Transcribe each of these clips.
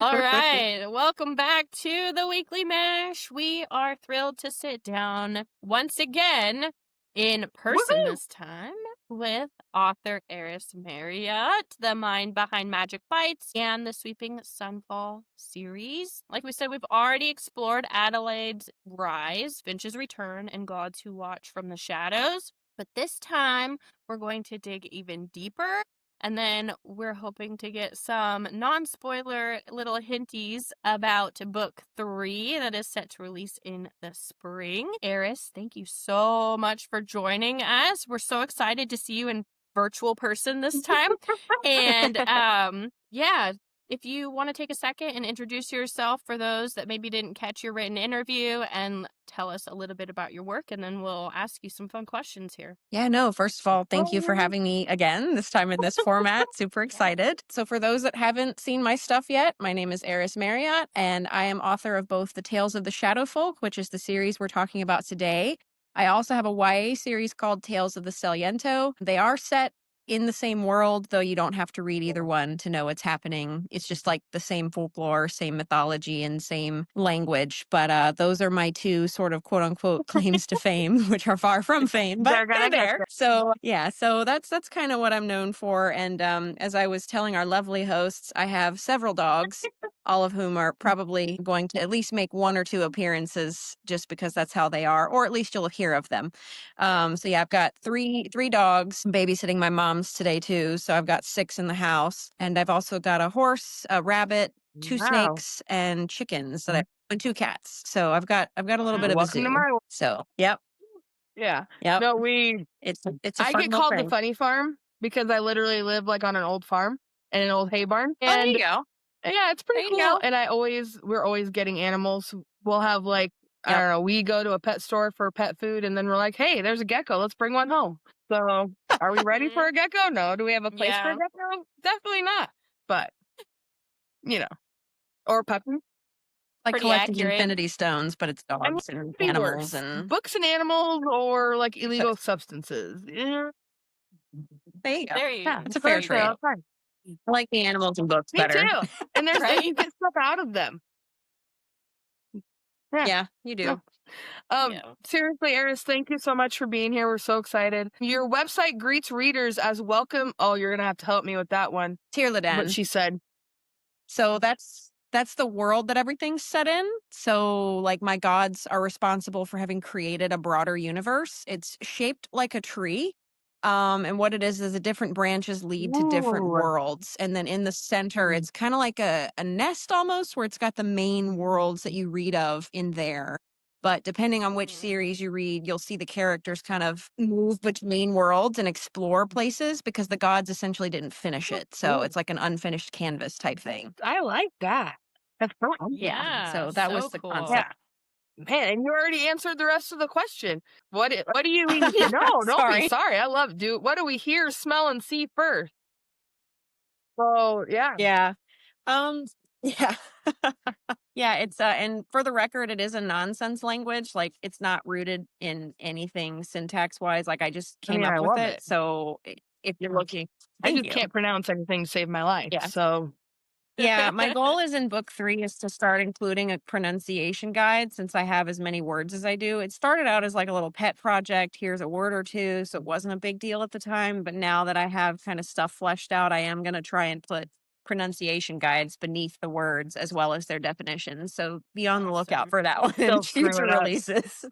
All right, welcome back to the Weekly Mash. We are thrilled to sit down once again in person Woohoo! this time with author Eris Marriott, the mind behind Magic Bites and the sweeping Sunfall series. Like we said, we've already explored Adelaide's Rise, Finch's Return, and Gods Who Watch from the Shadows. But this time, we're going to dig even deeper. And then we're hoping to get some non-spoiler little hinties about book 3 that is set to release in the spring. Eris, thank you so much for joining us. We're so excited to see you in virtual person this time. And yeah, if you want to take a second and introduce yourself for those that maybe didn't catch your written interview and tell us a little bit about your work, and then we'll ask you some fun questions here. Yeah, no, first of all, thank you for having me again, this time in this format. Super excited. So for those that haven't seen my stuff yet, my name is Eris Marriott, and I am author of both The Tales of the Shadowfolk, which is the series we're talking about today. I also have a YA series called Tales of the Celiento. They are set in the same world, though you don't have to read either one to know what's happening. It's just like the same folklore, same mythology, and same language. But those are my two sort of quote unquote claims to fame, which are far from fame, but they're there. So yeah, so that's kind of what I'm known for. And as I was telling our lovely hosts, I have several dogs, all of whom are probably going to at least make one or two appearances just because that's how they are, or at least you'll hear of them. So yeah, I've got three dogs. I'm babysitting my mom's today too, so I've got 6 in the house, and I've also got a horse, a rabbit, 2 snakes, and chickens, and 2 cats. So I've got a little bit of a zoo. So yep, Yeah. yep. No, It's a I fun get little called the thing. funny farm because I literally live like on an old farm in an old hay barn. Oh, there And you go. yeah, it's pretty There you cool. go. And we're always getting animals. We'll have like, I Yep. don't know, we go to a pet store for pet food and then we're like, hey, there's a gecko. Let's bring one home. So are we ready for a gecko? No. Do we have a place for a Yeah. gecko? Definitely not. But, or puppy. Like Pretty collecting accurate. infinity stones, but it's I mean, dogs and be animals worse. and Books and animals or like illegal substances. Yeah. there you go. There you Yeah, it's a there fair you trade. go. I like the animals and books Me better. too. And there's Right? you get stuff out of them. Yeah. Yeah, you do. Yeah. Seriously, Eris, thank you so much for being here. We're so excited. Your website greets readers as welcome. Oh, you're gonna have to help me with that one. Tyrladan. What she said. So that's the world that everything's set in. So like my gods are responsible for having created a broader universe. It's shaped like a tree. And what it is the different branches lead to different Ooh. worlds. And then in the center, it's kind of like a nest almost, where it's got the main worlds that you read of in there. But depending on which series you read, you'll see the characters kind of move between worlds and explore places because the gods essentially didn't finish it. So it's like an unfinished canvas type thing. I like that. That's fun. Yeah, So that was so the cool. concept. Man, and you already answered the rest of the question. What do you No, don't Sorry. be sorry. I love what do we hear, smell, and see first? So yeah. Yeah. Yeah. Yeah, it's and for the record, it is a nonsense language. Like it's not rooted in anything syntax wise. Like I just came I up with love it. So if you're looking, I thank just you. can't pronounce anything to save my life. Yeah. So Yeah, my goal is in book 3 is to start including a pronunciation guide since I have as many words as I do. It started out as like a little pet project. Here's a word or two. So it wasn't a big deal at the time. But now that I have kind of stuff fleshed out, I am going to try and put pronunciation guides beneath the words as well as their definitions. So be on the lookout for that one in Don't screw future it up. releases.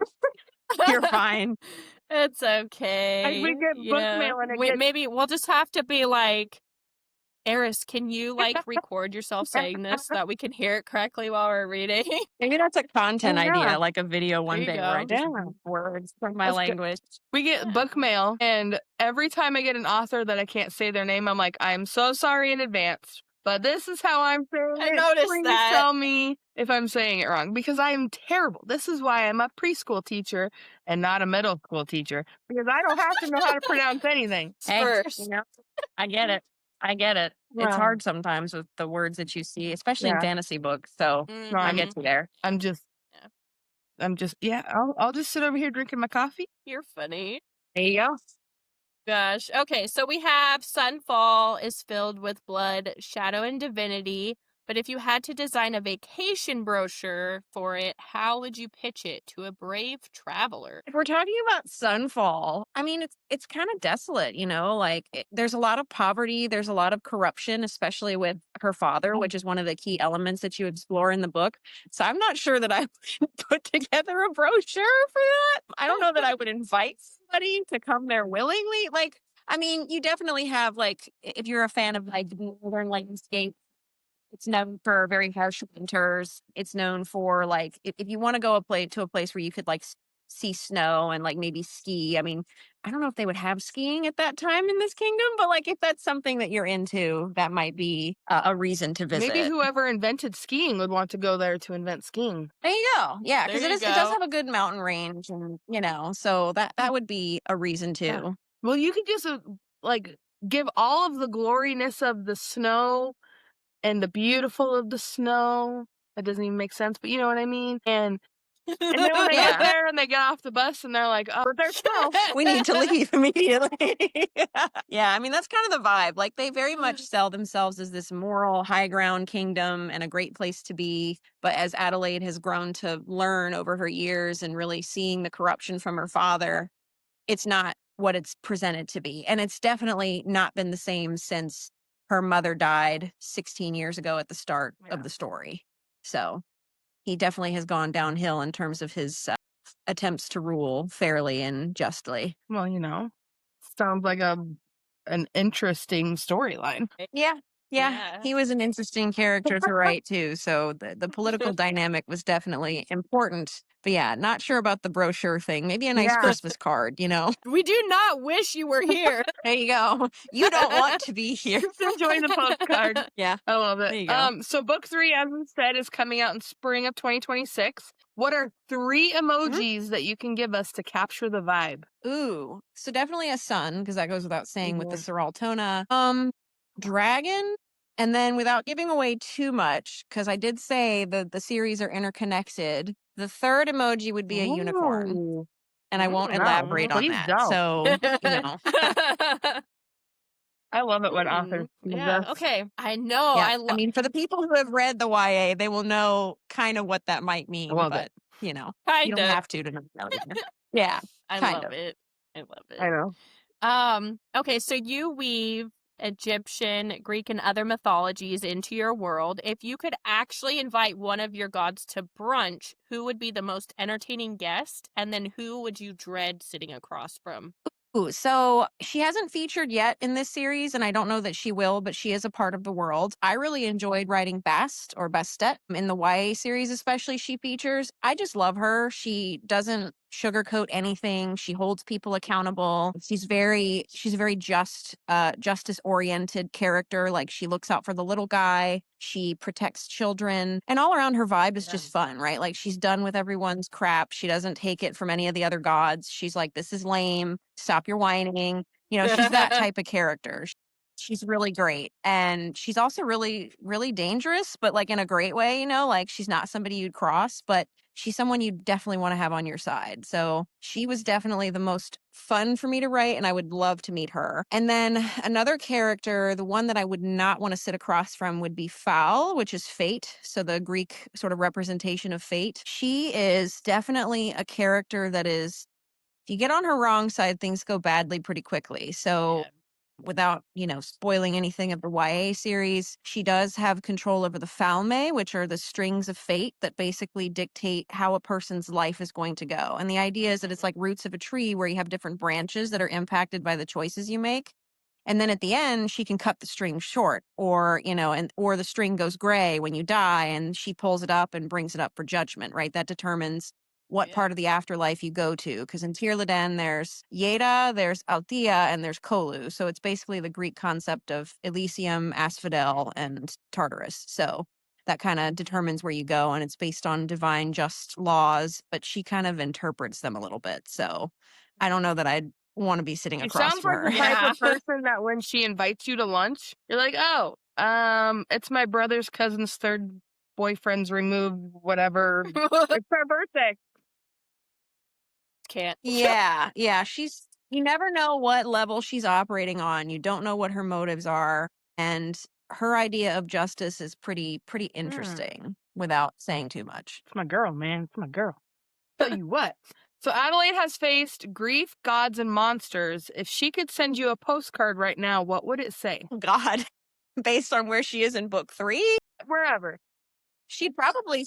You're fine. It's okay. we get book mail and maybe we'll just have to be like, Eris, can you like record yourself saying this so that we can hear it correctly while we're reading? Maybe that's a content Oh, yeah. idea, like a video one There you day where I just go. read words from my Let's go. language. We get book mail, and every time I get an author that I can't say their name, I'm like, I'm so sorry in advance, but this is how I'm saying I it. noticed Please that. tell me if I'm saying it wrong, because I am terrible. This is why I'm a preschool teacher and not a middle school teacher, because I don't have to know how to pronounce anything. Hey, First. you know, I get it. It's Yeah. hard sometimes with the words that you see, especially in fantasy books. So I get you there. I'm just, I'll just sit over here drinking my coffee. You're funny. There you go. Gosh. Okay, so we have Sunfall is filled with blood, shadow, and divinity, But if you had to design a vacation brochure for it, how would you pitch it to a brave traveler? If we're talking about Sunfall, I mean, it's kind of desolate, like there's a lot of poverty, there's a lot of corruption, especially with her father, which is one of the key elements that you explore in the book. So I'm not sure that I would put together a brochure for that. I don't know that I would invite somebody to come there willingly. Like, I mean, you definitely have if you're a fan of like northern landscape, it's known for very harsh winters. It's known for if you want to go to a place where you could see snow and maybe ski. I mean, I don't know if they would have skiing at that time in this kingdom, but if that's something that you're into, that might be a reason to visit. Maybe whoever invented skiing would want to go there to invent skiing. There you go. Yeah, because There you it does go. have a good mountain range, and so that would be a reason too. Yeah. Well, you could just give all of the gloriness of the snow and the beautiful of the snow. That doesn't even make sense, but you know what I mean. And then when they Yeah. get there and they get off the bus and they're like, "Oh, there's snow." We need to leave immediately. Yeah, I mean, that's kind of the vibe. Like, they very much sell themselves as this moral high ground kingdom and a great place to be. But as Adelaide has grown to learn over her years and really seeing the corruption from her father, it's not what it's presented to be. And it's definitely not been the same since her mother died 16 years ago at the start of the story. So he definitely has gone downhill in terms of his attempts to rule fairly and justly. Well, sounds like an interesting storyline. Yeah, he was an interesting character to write too. So the political dynamic was definitely important. But yeah, not sure about the brochure thing. Maybe a nice Christmas card, We do not wish you were here. There you go. You don't want to be here. Just enjoy the postcard. Yeah. I love it. There you go. So book 3, as we said, is coming out in spring of 2026. What are 3 emojis that you can give us to capture the vibe? Ooh, so definitely a sun, because that goes without saying with the Yeah. Seraltona. Dragon, and then without giving away too much, because I did say the series are interconnected, the third emoji would be a unicorn. Ooh. And I won't No, elaborate on please that. don't. So, I love it when authors do Yeah, this. okay. I know. yeah. I mean, for the people who have read the YA, they will know kind of what that might mean. love But, it. you don't Kind of. have to know. Yeah, I kind love of. it. I love it. I know. Okay, so you weave Egyptian, Greek, and other mythologies into your world. If you could actually invite one of your gods to brunch, who would be the most entertaining guest? And then who would you dread sitting across from? Ooh, so she hasn't featured yet in this series, and I don't know that she will, but she is a part of the world. I really enjoyed writing Bast or Bastet in the YA series, especially she features. I just love her. She doesn't sugarcoat anything. She holds people accountable. She's a very justice oriented character. Like, she looks out for the little guy. She protects children, and all around her vibe is just fun, right? Like, she's done with everyone's crap. She doesn't take it from any of the other gods. She's like, this is lame. Stop your whining. She's that type of character. She's really great. And she's also really, really dangerous, but in a great way, she's not somebody you'd cross, but she's someone you definitely want to have on your side. So she was definitely the most fun for me to write, and I would love to meet her. And then another character, the one that I would not want to sit across from, would be Fowl, which is fate. So the Greek sort of representation of fate. She is definitely a character that is, if you get on her wrong side, things go badly pretty quickly. So without, spoiling anything of the YA series, she does have control over the Falme, which are the strings of fate that basically dictate how a person's life is going to go. And the idea is that it's like roots of a tree where you have different branches that are impacted by the choices you make. And then at the end, she can cut the string short, or, or the string goes gray when you die, and she pulls it up and brings it up for judgment, right? That determines what part of the afterlife you go to. Because in Tyrladan, there's Yeda, there's Althea, and there's Kolu. So it's basically the Greek concept of Elysium, Asphodel, and Tartarus. So that kind of determines where you go, and it's based on divine just laws, but she kind of interprets them a little bit. So I don't know that I'd want to be sitting It across sounds from like her. the type of person that when she invites you to lunch, you're like, "Oh, it's my brother's cousin's third boyfriend's removed, whatever. It's her birthday." Can't. Yeah. You never know what level she's operating on. You don't know what her motives are. And her idea of justice is pretty Mm. interesting without saying too much. It's my girl, man. It's my girl. Tell you what. So Adelaide has faced grief, gods, and monsters. If she could send you a postcard right now, what would it say? God, based on where she is in book 3, Wherever. she'd probably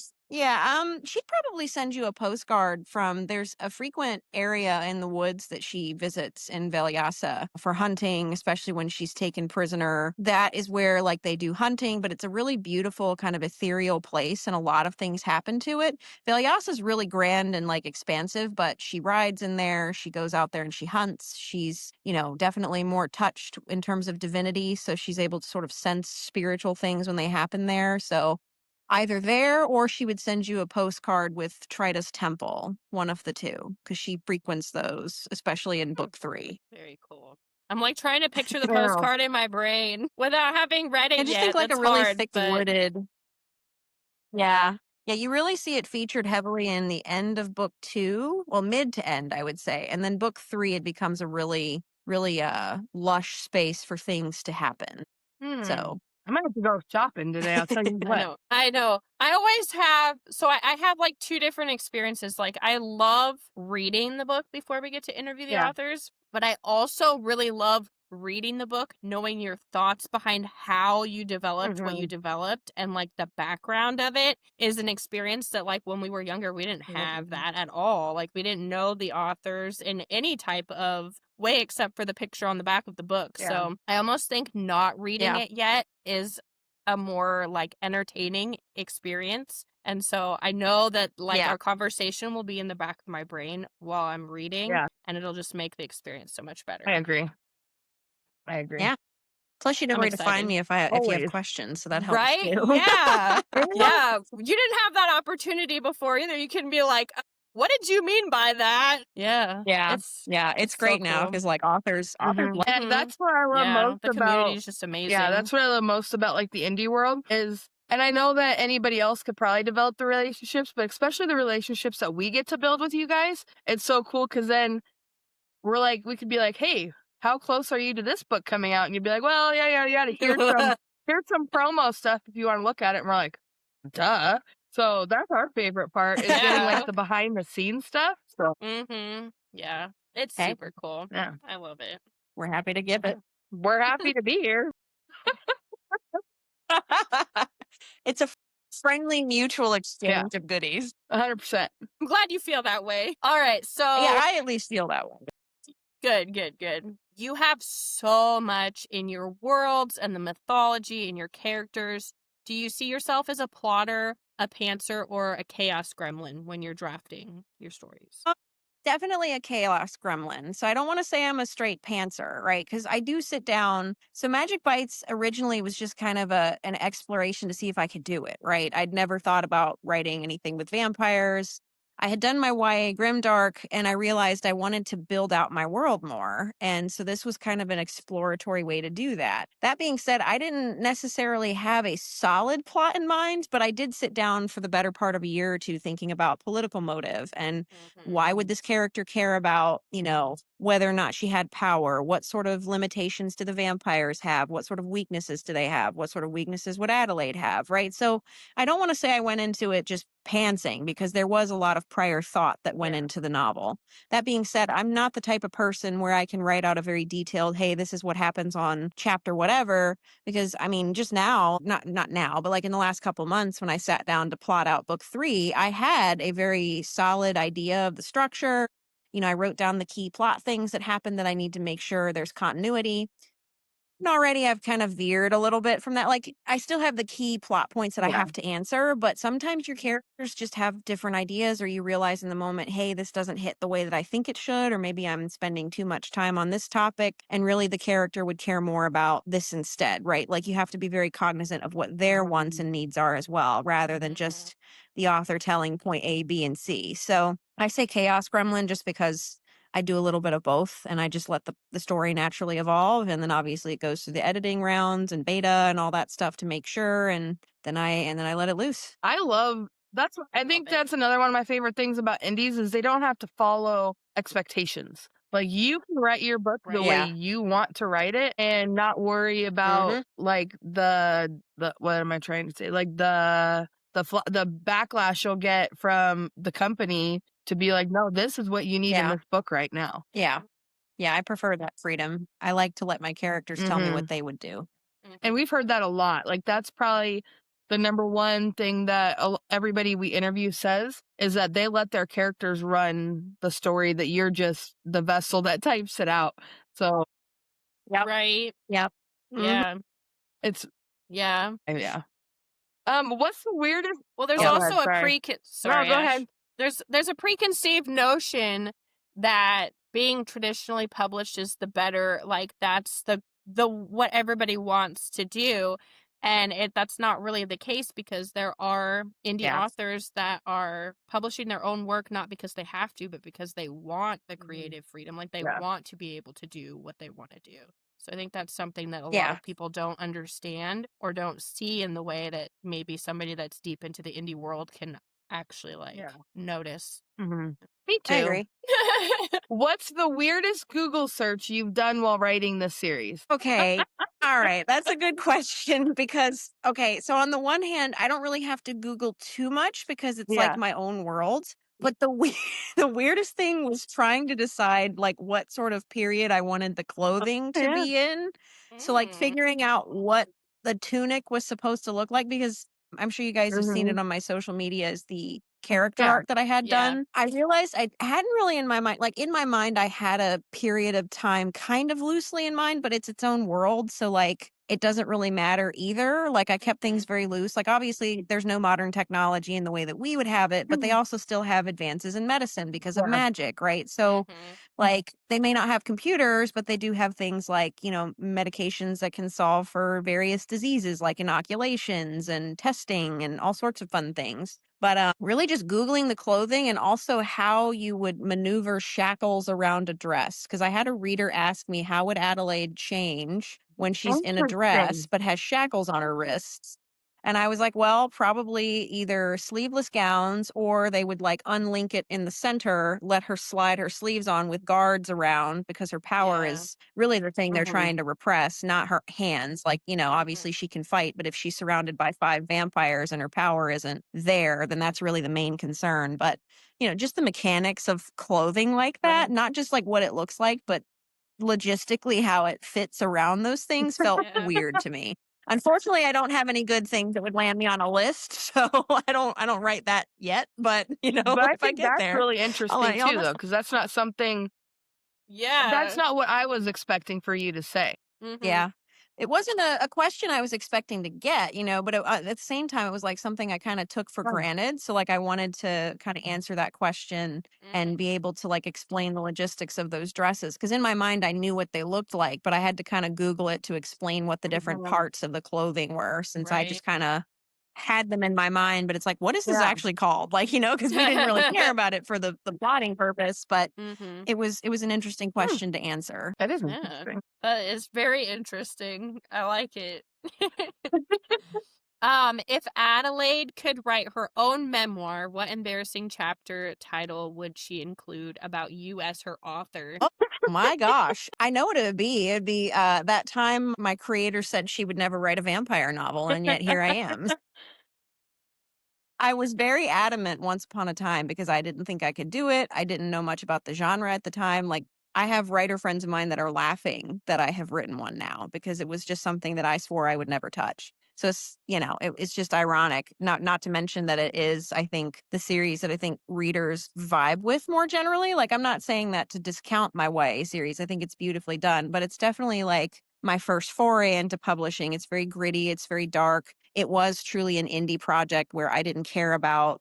she'd probably send you a postcard from there's a frequent area in the woods that she visits in Velyasa for hunting, especially when she's taken prisoner. That is where like they do hunting, but it's a really beautiful kind of ethereal place and a lot of things happen to it. Velyasa is really grand and like expansive, but she rides in there, she goes out there and she hunts. She's, definitely more touched in terms of divinity, so she's able to sort of sense spiritual things when they happen there. So either there or she would send you a postcard with Tritus Temple, one of the two, because she frequents those, especially in book 3. Very cool. I'm like trying to picture the Girl. postcard in my brain without having read it I just yet. think like That's a really hard, thick but wooded. Yeah. Yeah, you really see it featured heavily in the end of book 2, well, mid to end, I would say. And then book 3, it becomes a really, really lush space for things to happen. So I might have to go shopping today. I'll tell you what. I know. I always have, so I have like 2 different experiences. Like I love reading the book before we get to interview the Yeah. authors, but I also really love reading the book, knowing your thoughts behind how you developed what you developed, and like the background of it is an experience that like when we were younger, we didn't have that at all. Like we didn't know the authors in any type of way except for the picture on the back of the book. Yeah. So I almost think not reading Yeah. it yet is a more like entertaining experience. And so I know that like Yeah. our conversation will be in the back of my brain while I'm reading, Yeah. and it'll just make the experience so much better. I agree. Yeah. Plus, you know I'm where to find excited. me if you have Always. questions, so that helps Right? too. Yeah. Yeah. You didn't have that opportunity before either. You can be like, what did you mean by that? Yeah. Yeah. It's great so now cool. because like authors like And that's what I love Yeah, most the about. community is just amazing. Yeah, that's what I love most about like the indie world is, and I know that anybody else could probably develop the relationships, but especially the relationships that we get to build with you guys. It's so cool because then we could be like, hey, how close are you to this book coming out? And you'd be like, well, yeah. Here's some promo stuff if you want to look at it. And we're like, duh. So that's our favorite part is getting like the behind the scenes stuff. So Yeah. It's Okay. super cool. yeah, I love it. we're happy to give it. we're happy to be here. It's a friendly mutual exchange of goodies. 100%. I'm glad you feel that way. All right. So Yeah, I at least feel that way. Good. You have so much in your worlds and the mythology and your characters. Do you see yourself as a plotter, a pantser, or a chaos gremlin when you're drafting your stories? Definitely a chaos gremlin. So I don't want to say I'm a straight pantser, right? Because I do sit down. So Magic Bites originally was just kind of an exploration to see if I could do it, right? I'd never thought about writing anything with vampires. I had done my YA Grimdark and I realized I wanted to build out my world more. And so this was kind of an exploratory way to do that. That being said, I didn't necessarily have a solid plot in mind, but I did sit down for the better part of a year or two thinking about political motive and why would this character care about, whether or not she had power? What sort of limitations do the vampires have? What sort of weaknesses do they have? What sort of weaknesses would Adelaide have? Right. So I don't want to say I went into it just pantsing because there was a lot of prior thought that went into the novel. That being said, I'm not the type of person where I can write out a very detailed, hey, this is what happens on chapter whatever, because I mean, just now, not now, but like in the last couple months when I sat down to plot out book 3, I had a very solid idea of the structure. I wrote down the key plot things that happen that I need to make sure there's continuity. And already I've kind of veered a little bit from that. Like I still have the key plot points that I have to answer, but sometimes your characters just have different ideas or you realize in the moment, hey, this doesn't hit the way that I think it should, or maybe I'm spending too much time on this topic and really the character would care more about this instead, right? Like you have to be very cognizant of what their wants and needs are as well, rather than just the author telling point A, B, and C. So I say chaos gremlin just because I do a little bit of both and I just let the story naturally evolve. And then obviously it goes through the editing rounds and beta and all that stuff to make sure. And then I let it loose. I think that's another one of my favorite things about indies is they don't have to follow expectations. Like, you can write your book the Right. way Yeah. you want to write it and not worry about, Mhm. like, the what am I trying to say? Like, the backlash you'll get from the company to be like, "No, this is what you need in Yeah. this book right now." Yeah. Yeah, I prefer that freedom. I like to let my characters tell me what Mhm. they would do. And we've heard that a lot. Like, that's probably the number one thing that everybody we interview says is that they let their characters run the story, that you're just the vessel that types it out. So, Yep. Right. Yep. Mhm. Yeah. it's Yeah. yeah. What's the weirdest Well, there's Oh, Yep. go ahead, also a sorry. No, sorry, go Ash. ahead. There's a preconceived notion that being traditionally published is the better, like that's the what everybody wants to do. And that's not really the case because there are indie Yeah. authors that are publishing their own work not because they have to, but because they want the Mhm. creative freedom. Like they Yeah. want to be able to do what they want to do. So I think that's something that a lot Yeah. of people don't understand or don't see in the way that maybe somebody that's deep into the indie world can actually Yeah. notice. Mhm. Me I too. agree. What's the weirdest Google search you've done while writing this series? Okay. All right. That's a good question because, okay, so on the one hand, I don't really have to Google too much because it's like Yeah. my own world. But the weirdest thing was trying to decide like what sort of period I wanted the clothing to Yeah. be in. So like Mm. figuring out what the tunic was supposed to look like because I'm sure you guys have seen it Mhm. on my social media as the character Yeah. art that I had Yeah. done. I realized I hadn't really in my mind, like in my mind, I had a period of time kind of loosely in mind, but it's its own world. So like it doesn't really matter either. Like I kept things very loose. Like obviously there's no modern technology in the way that we would have it, but they Mhm. also still have advances in medicine because of Yeah. magic, right? So Mm-hmm. like they may not have computers, but they do have things like, medications that can solve for various diseases like inoculations and testing and all sorts of fun things. But really just Googling the clothing and also how you would maneuver shackles around a dress. Because I had a reader ask me, how would Adelaide change when she's in a dress Interesting. but has shackles on her wrists? And I was like, well, probably either sleeveless gowns or they would like unlink it in the center, let her slide her sleeves on with guards around because her power Yeah. is really the thing they're Mhm. trying to repress, not her hands. Like, obviously she can fight, but if she's surrounded by 5 vampires and her power isn't there, then that's really the main concern. But, just the mechanics of clothing like that, Right. not just like what it looks like, but logistically how it fits around those things felt Yeah. weird to me. Unfortunately, I don't have any good things that would land me on a list, so I don't write that yet, but, But I if I think get that's there, really I'll interesting let y'all too, know. though, because that's Yeah. not what I was expecting for you to say. Mm-hmm. Yeah. It wasn't a question I was expecting to get, but at the same time, it was like something I kind of took for Right. granted. So, like, I wanted to kind of answer that question Mm-hmm. and be able to like explain the logistics of those dresses. Cause in my mind, I knew what they looked like, but I had to kind of Google it to explain what the different Mhm. parts of the clothing were since I Right. just kind of had them in my mind. But it's like, what is this Yeah. actually called? Like, because we didn't really care about it for the plotting purpose, but Mm-hmm. it was an interesting Hmm. question to answer. That is Yeah. interesting. That is very interesting. I like it. If Adelaide could write her own memoir, what embarrassing chapter title would she include about you as her author? Oh my gosh. I know what it would be. It'd be that time my creator said she would never write a vampire novel, and yet here I am. I was very adamant once upon a time because I didn't think I could do it. I didn't know much about the genre at the time. Like, I have writer friends of mine that are laughing that I have written one now because it was just something that I swore I would never touch. So it's just ironic. Not to mention that it is, I think, the series that I think readers vibe with more generally. Like, I'm not saying that to discount my YA series. I think it's beautifully done, but it's definitely like my first foray into publishing. It's very gritty, it's very dark. It was truly an indie project where I didn't care about,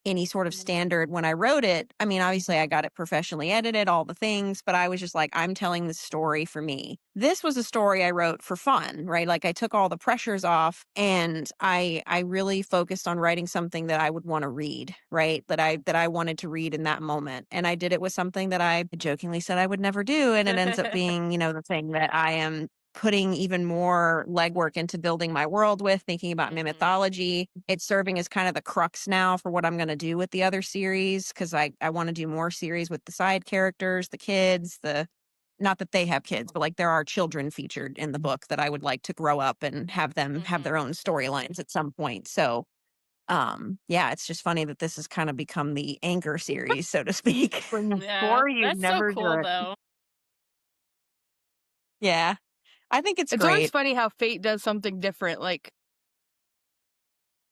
any sort of standard when I wrote it. I mean, obviously I got it professionally edited, all the things, but I was just like, I'm telling this story for me. This was a story I wrote for fun, right? Like I took all the pressures off and I really focused on writing something that I would want to read, right? That I wanted to read in that moment. And I did it with something that I jokingly said I would never do. And it ends up being, the thing that I am putting even more legwork into building my world with, thinking about my mythology. It's serving as kind of the crux now for what I'm going to do with the other series, because I want to do more series with the side characters, the kids, not that they have kids, but like there are children featured in the book that I would like to grow up and have them have their own storylines at some point. So yeah, it's just funny that this has kind of become the anchor series, so to speak. When you Yeah, swore you'd that's so never do cool, it. though. Yeah, I think it's It's always great. funny how fate does something different. Like,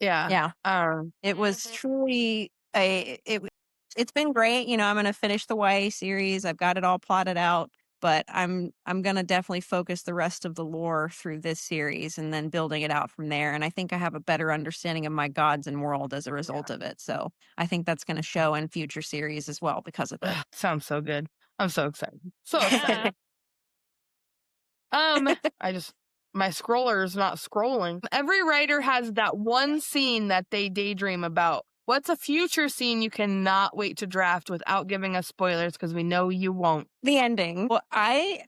yeah. Yeah. It was truly it's been great. You know, I'm going to finish the YA series. I've got it all plotted out, but I'm going to definitely focus the rest of the lore through this series and then building it out from there. And I think I have a better understanding of my gods and world as a result of it. So I think that's going to show in future series as well because of it. Ugh, sounds so good. I'm so excited. So Yeah. excited. My scroller is not scrolling. Every writer has that one scene that they daydream about. What's a future scene you cannot wait to draft without giving us spoilers? Because we know you won't. The ending. Well, I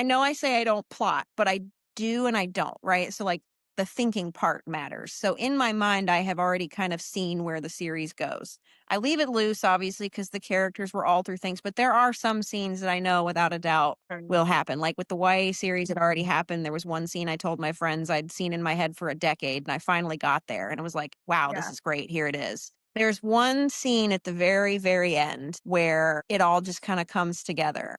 know I say I don't plot, but I do and I don't, right? So like the thinking part matters. So in my mind, I have already kind of seen where the series goes. I leave it loose, obviously, because the characters were all through things, but there are some scenes that I know without a doubt will happen. Like with the YA series, it already happened. There was one scene I told my friends I'd seen in my head for a decade, and I finally got there. And it was like, wow, this is great. Here it is. There's one scene at the very, very end where it all just kind of comes together.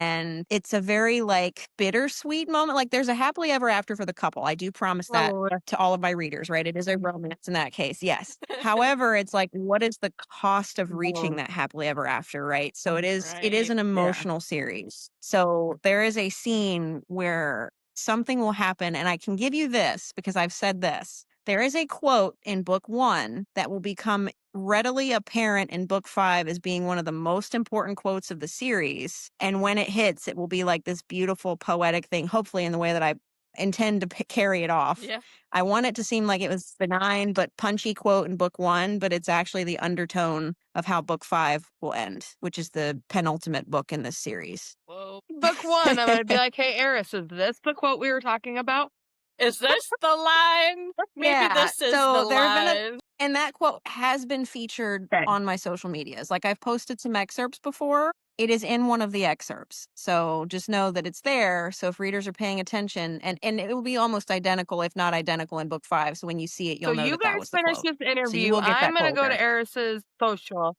And it's a very like bittersweet moment. Like there's a happily ever after for the couple. I do promise that to all of my readers, right? It is a romance in that case. Yes. However, it's like, what is the cost of reaching that happily ever after, right? So it is Right. an emotional series. So there is a scene where something will happen, and I can give you this because I've said this. There is a quote in book 1 that will become readily apparent in book 5 as being one of the most important quotes of the series. And when it hits, it will be like this beautiful poetic thing, hopefully in the way that I intend to carry it off. Yeah. I want it to seem like it was benign but punchy quote in book 1, but it's actually the undertone of how book 5 will end, which is the penultimate book in this series. Whoa. Book 1, I'm going to be like, hey, Eris, is this the quote we were talking about? Is this the line? Maybe this is the line. And that quote has been featured on my social medias. Like I've posted some excerpts before. It is in one of the excerpts. So just know that it's there. So if readers are paying attention, and it will be almost identical, if not identical, in book 5. So when you see it, you'll know you that guys was the finish quote. this So interview. you will get I'm that going to quote go to there. Eris's social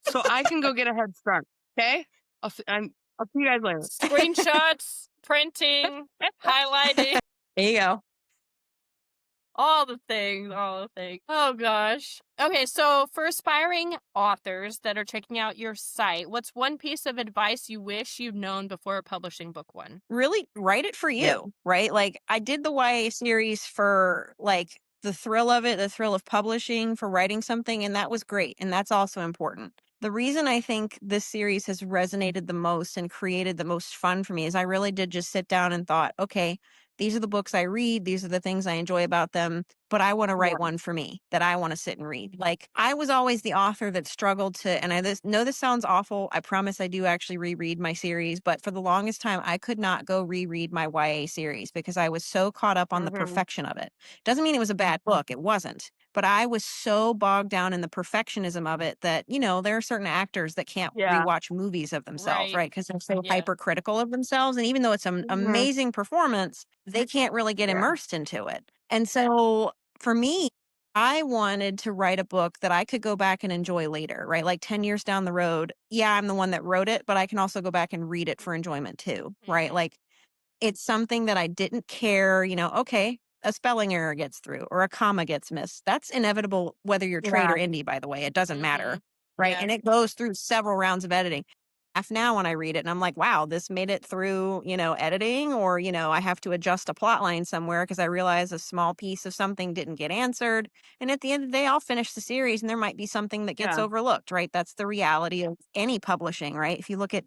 so I can go get a head start. Okay? I'll see you guys later. Screenshots, printing, highlighting. There you go. All the things. Oh gosh. Okay, so for aspiring authors that are checking out your site, what's one piece of advice you wish you'd known before publishing book 1? Really write it for you, right? Like I did the YA series for like the thrill of it, the thrill of publishing, for writing something, and that was great. And that's also important. The reason I think this series has resonated the most and created the most fun for me is I really did just sit down and thought, okay, these are the books I read. These are the things I enjoy about them. But I want to write one for me that I want to sit and read. Like I was always the author that struggled to, and I know this sounds awful. I promise I do actually reread my series. But for the longest time, I could not go reread my YA series because I was so caught up on the perfection of it. Doesn't mean it was a bad book. It wasn't. But I was so bogged down in the perfectionism of it that, you know, there are certain actors that can't rewatch movies of themselves, right? Because they're so hypercritical of themselves. And even though it's an amazing performance, they can't really get immersed into it. And so for me, I wanted to write a book that I could go back and enjoy later, right? Like 10 years down the road. Yeah, I'm the one that wrote it, but I can also go back and read it for enjoyment too, right? Like it's something that I didn't care, you know, okay, a spelling error gets through or a comma gets missed. That's inevitable, whether you're trade or indie, by the way. It doesn't matter, right? And it goes through several rounds of editing. Now when I read it and I'm like, wow, this made it through, you know, editing, or, you know, I have to adjust a plot line somewhere because I realize a small piece of something didn't get answered. And at the end of the day, I'll finish the series and there might be something that gets overlooked, right? That's the reality of any publishing, right? If you look at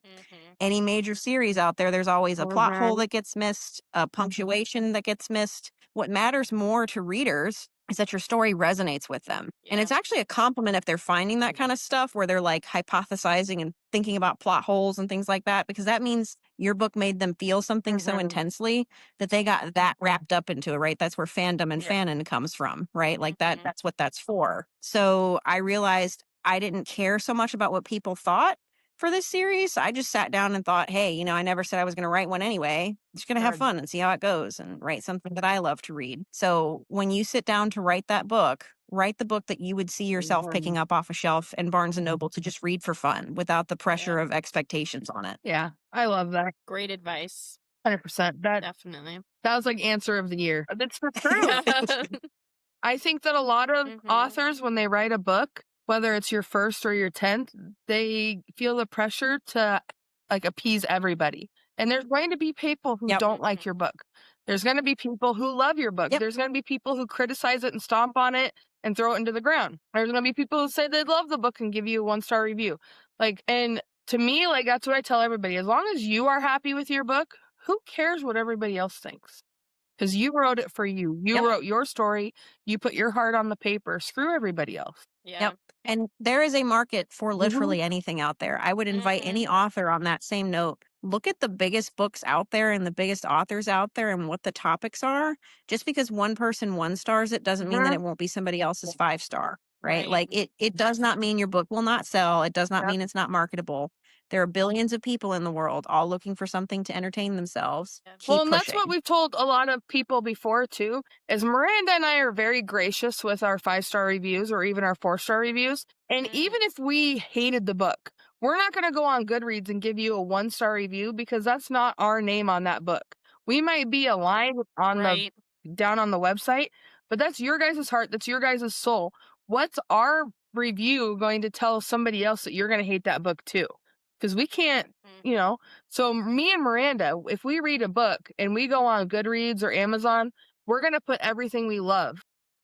any major series out there, there's always a plot hole that gets missed, a punctuation that gets missed. What matters more to readers is that your story resonates with them. And it's actually a compliment if they're finding that kind of stuff where they're like hypothesizing and thinking about plot holes and things like that, because that means your book made them feel something so intensely that they got that wrapped up into it, right? That's where fandom and fanon comes from, right? Like that's what that's for. So I realized I didn't care so much about what people thought for this series. I just sat down and thought, hey, you know, I never said I was going to write one anyway. I'm just going to have fun and see how it goes and write something that I love to read. So when you sit down to write that book, write the book that you would see yourself picking up off a shelf in Barnes and Noble to just read for fun without the pressure of expectations on it. Yeah, I love that. Great advice. 100%. Definitely. That was like answer of the year. That's for true. I think that a lot of authors, when they write a book, whether it's your first or your 10th, they feel the pressure to like appease everybody. And there's going to be people who don't like your book. There's going to be people who love your book. There's going to be people who criticize it and stomp on it and throw it into the ground. There's going to be people who say they love the book and give you a 1-star review. Like, and to me, like, that's what I tell everybody. As long as you are happy with your book, who cares what everybody else thinks? Because you wrote it for you. You wrote your story. You put your heart on the paper. Screw everybody else. Yeah. And there is a market for literally anything out there. I would invite any author on that same note. Look at the biggest books out there and the biggest authors out there and what the topics are. Just because one person 1-stars it doesn't mean that it won't be somebody else's 5-star, right? Like it does not mean your book will not sell. It does not mean it's not marketable. There are billions of people in the world all looking for something to entertain themselves. Well, and that's what we've told a lot of people before, too, is Miranda and I are very gracious with our 5-star reviews or even our 4-star reviews. And even if we hated the book, we're not going to go on Goodreads and give you a 1-star review because that's not our name on that book. We might be a line on the down on the website, but that's your guys' heart. That's your guys' soul. What's our review going to tell somebody else that you're going to hate that book, too? Because we can't, you know. So me and Miranda, if we read a book and we go on Goodreads or Amazon, we're going to put everything we love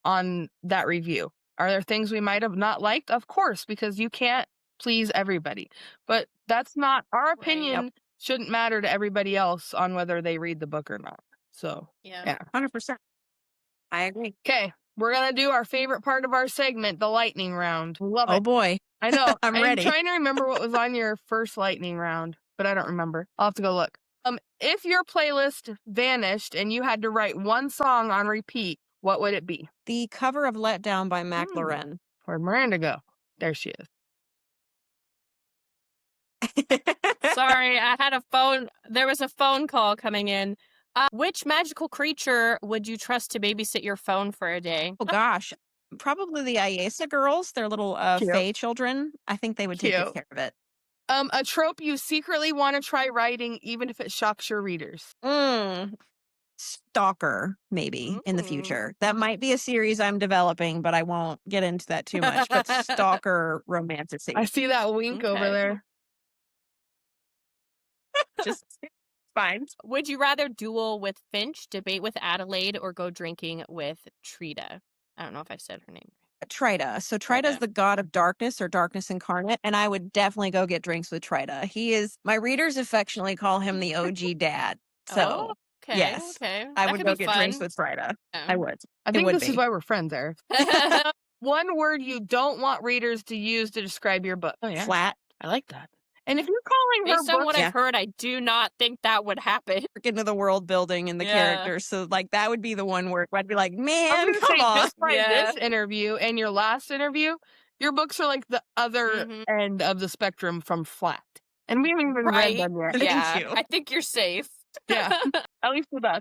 on that review. Are there things we might have not liked? Of course, because you can't please everybody. But that's not, our opinion shouldn't matter to everybody else on whether they read the book or not. So, yeah. 100%. I agree. Okay, we're going to do our favorite part of our segment, the lightning round. Love it. Oh, boy. I know. I'm ready. Trying to remember what was on your first lightning round, but I don't remember. I'll have to go look. If your playlist vanished and you had to write one song on repeat, what would it be? The cover of Let Down by Mac Loren. Where'd Miranda go? There she is. Sorry, I had a phone. There was a phone call coming in. Which magical creature would you trust to babysit your phone for a day? Oh, gosh. Probably the Ayesa girls. They're little fae children. I think they would take good care of it. A trope you secretly want to try writing, even if it shocks your readers. Stalker, maybe, in the future. That might be a series I'm developing, but I won't get into that too much. But stalker romanticy. I see that wink over there. Just fine. Would you rather duel with Finch, debate with Adelaide, or go drinking with Trita? I don't know if I said her name right. Trita. So Trita is the god of darkness or darkness incarnate, and I would definitely go get drinks with Trita. He is, my readers affectionately call him the OG dad. So, yes, I would go get drinks with Trita. I would. I think this is why we're friends there. One word you don't want readers to use to describe your book. Oh, yeah. Flat. I like that. And if you're calling her based on what I've heard, I do not think that would happen. Into the world building and the characters, so like that would be the one word where I'd be like, man, come on. Just by this interview and your last interview, your books are like the other end of the spectrum from flat, and we haven't even read them yet. Yeah, I think you're safe. Yeah, at least with us.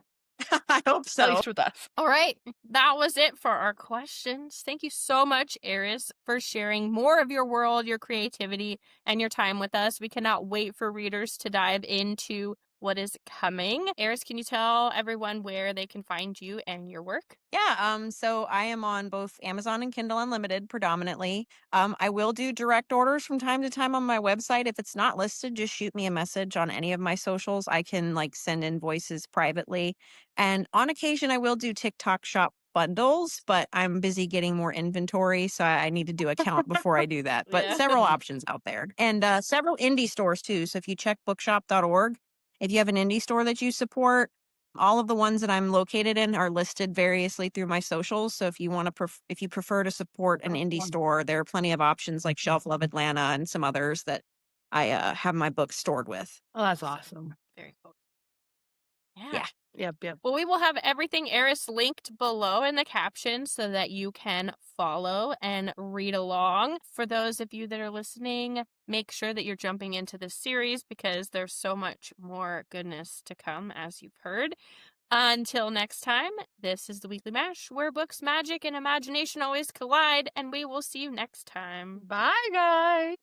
I hope so. At least with us. All right. That was it for our questions. Thank you so much, Eris, for sharing more of your world, your creativity, and your time with us. We cannot wait for readers to dive into what is coming. Eris, can you tell everyone where they can find you and your work? Yeah, so I am on both Amazon and Kindle Unlimited predominantly. I will do direct orders from time to time on my website. If it's not listed, just shoot me a message on any of my socials. I can like send invoices privately. And on occasion, I will do TikTok shop bundles, but I'm busy getting more inventory, so I need to do a count before I do that. But several options out there. And several indie stores too. So if you check bookshop.org, if you have an indie store that you support, all of the ones that I'm located in are listed variously through my socials. So if you want to, if you prefer to support an indie store, there are plenty of options like Shelf Love Atlanta and some others that I have my books stored with. Oh, that's awesome. Very cool. Yeah. Yeah. Yep. Well, we will have everything Eris linked below in the caption so that you can follow and read along. For those of you that are listening, make sure that you're jumping into this series because there's so much more goodness to come, as you've heard. Until next time, this is the Weekly Mash, where books, magic, and imagination always collide, and we will see you next time. Bye, guys.